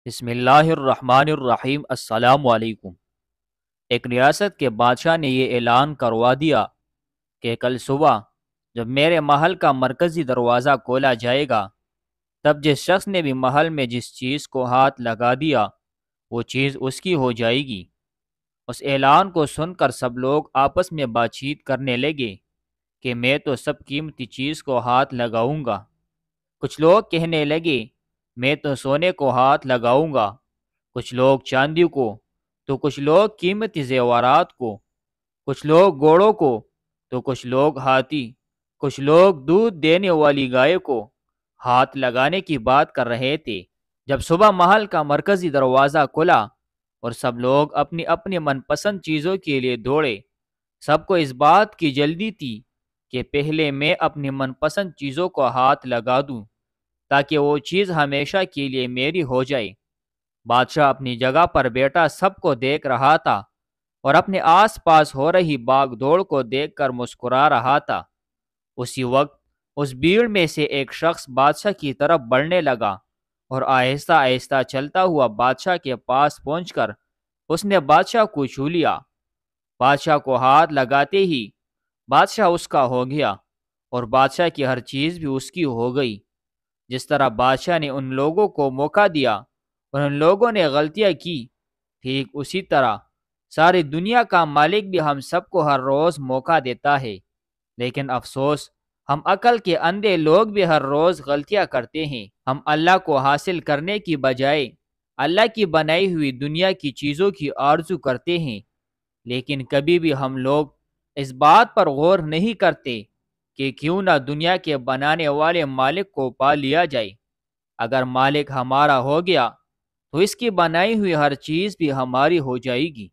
بسم اللہ الرحمن الرحیم۔ السلام علیکم۔ ایک ریاست کے بادشاہ نے یہ اعلان کروا دیا کہ کل صبح جب میرے محل کا مرکزی دروازہ کھولا جائے گا، تب جس شخص نے بھی محل میں جس چیز کو ہاتھ لگا دیا وہ چیز اس کی ہو جائے گی۔ اس اعلان کو سن کر سب لوگ آپس میں بات چیت کرنے لگے کہ میں تو سب قیمتی چیز کو ہاتھ لگاؤں گا۔ کچھ لوگ کہنے لگے میں تو سونے کو ہاتھ لگاؤں گا، کچھ لوگ چاندی کو، تو کچھ لوگ قیمتی زیورات کو، کچھ لوگ گھوڑوں کو، تو کچھ لوگ ہاتھی، کچھ لوگ دودھ دینے والی گائے کو ہاتھ لگانے کی بات کر رہے تھے۔ جب صبح محل کا مرکزی دروازہ کھلا اور سب لوگ اپنی اپنی من پسند چیزوں کے لیے دوڑے، سب کو اس بات کی جلدی تھی کہ پہلے میں اپنی من پسند چیزوں کو ہاتھ لگا دوں تاکہ وہ چیز ہمیشہ کے لیے میری ہو جائے۔ بادشاہ اپنی جگہ پر بیٹھا سب کو دیکھ رہا تھا اور اپنے آس پاس ہو رہی باغ دوڑ کو دیکھ کر مسکرا رہا تھا۔ اسی وقت اس بھیڑ میں سے ایک شخص بادشاہ کی طرف بڑھنے لگا اور آہستہ آہستہ چلتا ہوا بادشاہ کے پاس پہنچ کر اس نے بادشاہ کو چھو لیا۔ بادشاہ کو ہاتھ لگاتے ہی بادشاہ اس کا ہو گیا اور بادشاہ کی ہر چیز بھی اس کی ہو گئی۔ جس طرح بادشاہ نے ان لوگوں کو موقع دیا اور ان لوگوں نے غلطیاں کی، ٹھیک اسی طرح ساری دنیا کا مالک بھی ہم سب کو ہر روز موقع دیتا ہے، لیکن افسوس ہم عقل کے اندھے لوگ بھی ہر روز غلطیاں کرتے ہیں۔ ہم اللہ کو حاصل کرنے کی بجائے اللہ کی بنائی ہوئی دنیا کی چیزوں کی آرزو کرتے ہیں، لیکن کبھی بھی ہم لوگ اس بات پر غور نہیں کرتے کہ کیوں نہ دنیا کے بنانے والے مالک کو پا لیا جائے۔ اگر مالک ہمارا ہو گیا تو اس کی بنائی ہوئی ہر چیز بھی ہماری ہو جائے گی۔